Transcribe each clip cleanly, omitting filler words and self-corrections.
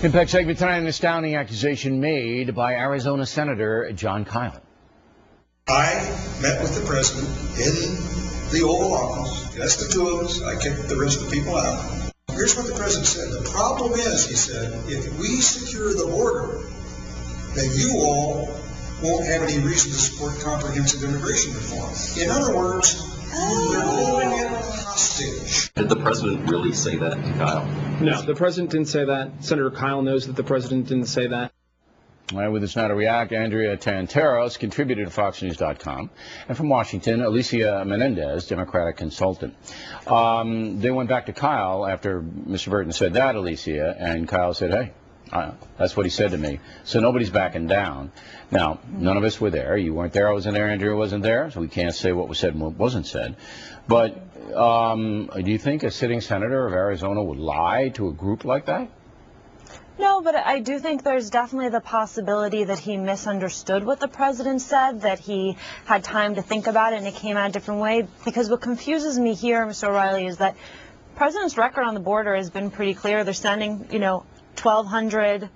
Impact segment tonight, an astounding accusation made by Arizona Senator Jon Kyl. I met with the president in the Oval Office, just the two of us. I kicked the rest of the people out. Here's what the president said. The problem is, he said, if we secure the border, then you all won't have any reason to support comprehensive immigration reform. In other words, you're holding it hostage. Did the president really say that to Kyl? No, the president didn't say that. Senator Kyl knows that the president didn't say that. All right, with this now to react, Andrea Tantaros, contributor to FoxNews.com, and from Washington, Alicia Menendez, Democratic consultant. They went back to Kyl after Mr. Burton said that, Alicia, and Kyl said, hey, that's what he said to me. So nobody's backing down. Now, none of us were there. You weren't there. I wasn't there. Andrea wasn't there. So we can't say what was said and what wasn't said. But do you think a sitting senator of Arizona would lie to a group like that? No, but I do think there's definitely the possibility that he misunderstood what the president said, that he had time to think about it and it came out a different way. Because what confuses me here, Mr. O'Reilly, is that the president's record on the border has been pretty clear. They're sending, 1,200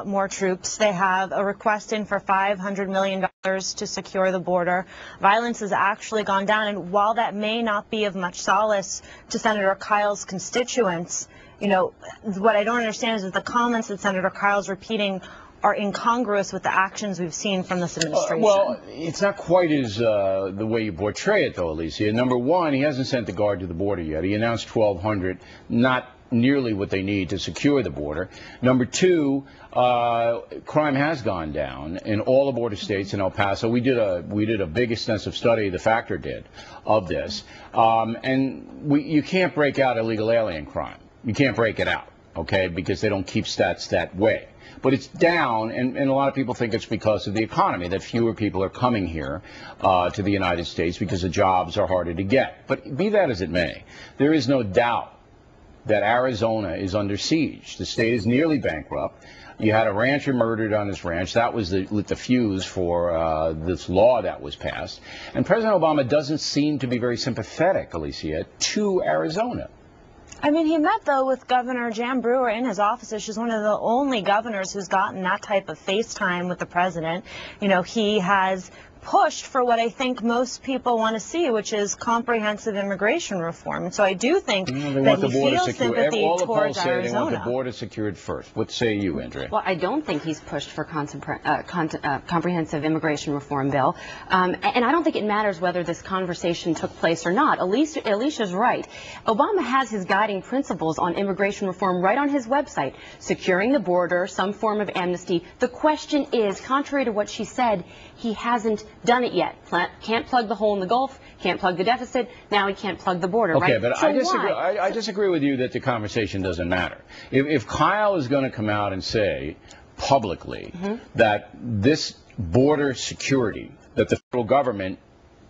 more troops. They have a request in for $500 million to secure the border. Violence has actually gone down, and while that may not be of much solace to Senator Kyl's constituents, what I don't understand is that the comments that Senator Kyl's repeating are incongruous with the actions we've seen from this administration. Well, it's not quite as the way you portray it, though, Alicia. Number one, he hasn't sent the Guard to the border yet. He announced 1,200, not nearly what they need to secure the border. Number two, crime has gone down in all the border states. In El Paso, we did a big extensive study, the Factor did, of this, and you can't break out illegal alien crime. You can't break it out, okay, because they don't keep stats that way. But it's down, and a lot of people think it's because of the economy, that fewer people are coming here to the United States because the jobs are harder to get. But be that as it may, there is no doubt that Arizona is under siege. The state is nearly bankrupt. You had a rancher murdered on his ranch. That was the fuse for this law that was passed. And President Obama doesn't seem to be very sympathetic, Alicia, to Arizona. I mean, he met, though, with Governor Jan Brewer in his office. She's one of the only governors who's gotten that type of FaceTime with the president. He has pushed for what I think most people want to see, which is comprehensive immigration reform. And so I do think that he feels sympathy towards Arizona. They want the border secured first. What say you, Andrea? Well, I don't think he's pushed for comprehensive immigration reform bill. And I don't think it matters whether this conversation took place or not. Alicia's right. Obama has his guiding principles on immigration reform right on his website. Securing the border, some form of amnesty. The question is, contrary to what she said, he hasn't done it yet. Can't plug the hole in the Gulf, can't plug the deficit, now he can't plug the border, okay, right? But so I disagree with you that the conversation doesn't matter. If Kyl is going to come out and say publicly that this border security that the federal government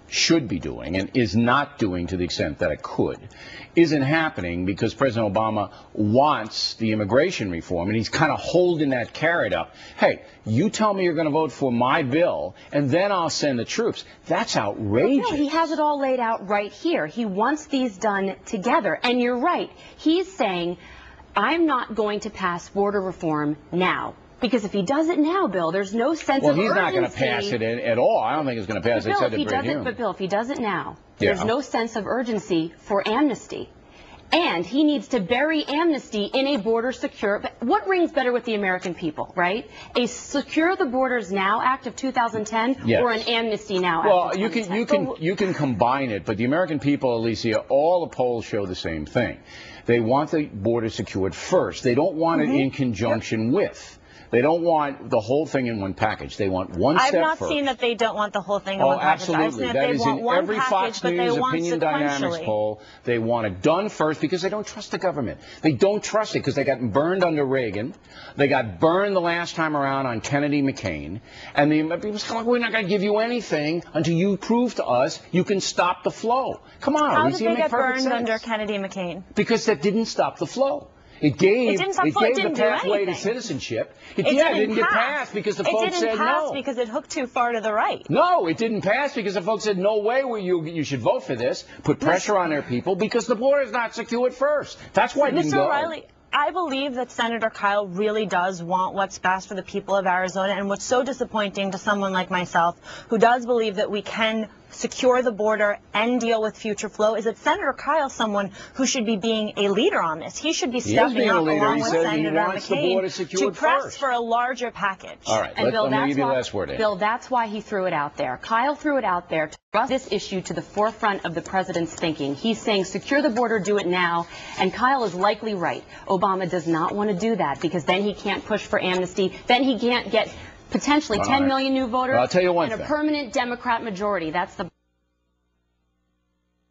should be doing and is not doing to the extent that it could, isn't happening because President Obama wants the immigration reform, and he's kind of holding that carrot up. Hey, you tell me you're going to vote for my bill, and then I'll send the troops. That's outrageous. No, he has it all laid out right here. He wants these done together. And you're right. He's saying, I'm not going to pass border reform now. Because if he does it now, Bill, there's no sense of urgency. Well, he's not going to pass it at all. I don't think it's going to pass it. But Bill, if he does it now, there's no sense of urgency for amnesty. And he needs to bury amnesty in a border secure. But what rings better with the American people, right? A Secure the Borders Now Act of 2010 or an Amnesty Now Act of 2010? Well, you can combine it, but the American people, Alicia, all the polls show the same thing. They want the border secured first. They don't want it in conjunction with. They don't want the whole thing in one package. They want one step first. I've not seen that they don't want the whole thing in one package. Absolutely. That is in every Fox News Opinion Dynamics poll. They want it done first because they don't trust the government. They don't trust it because they got burned under Reagan. They got burned the last time around on Kennedy McCain. And the people say, we're not going to give you anything until you prove to us you can stop the flow. Come on. How did they get burned under Kennedy McCain? Because that didn't stop the flow. It gave the pathway to citizenship. It didn't get passed because the folks said no. It didn't pass because it hooked too far to the right. No, it didn't pass because the folks said no way you should vote for this. Put pressure on their people because the border is not secured first. That's why it didn't go. Mr. O'Reilly, I believe that Senator Kyle really does want what's best for the people of Arizona, and what's so disappointing to someone like myself who does believe that we can secure the border and deal with future flow is that Senator Kyle is someone who should be being a leader on this. He should be stepping up along with Senator McCain to press for a larger package. All right, and Bill, let me give you the last word. Bill, that's why he threw it out there. Kyle threw it out there to thrust this issue to the forefront of the president's thinking. He's saying secure the border, do it now, and Kyle is likely right. Obama does not want to do that because then he can't push for amnesty, then he can't get potentially 10 million new voters I'll tell you one and thing. a permanent Democrat majority. That's the...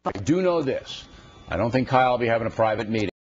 I do know this. I don't think Kyle will be having a private meeting.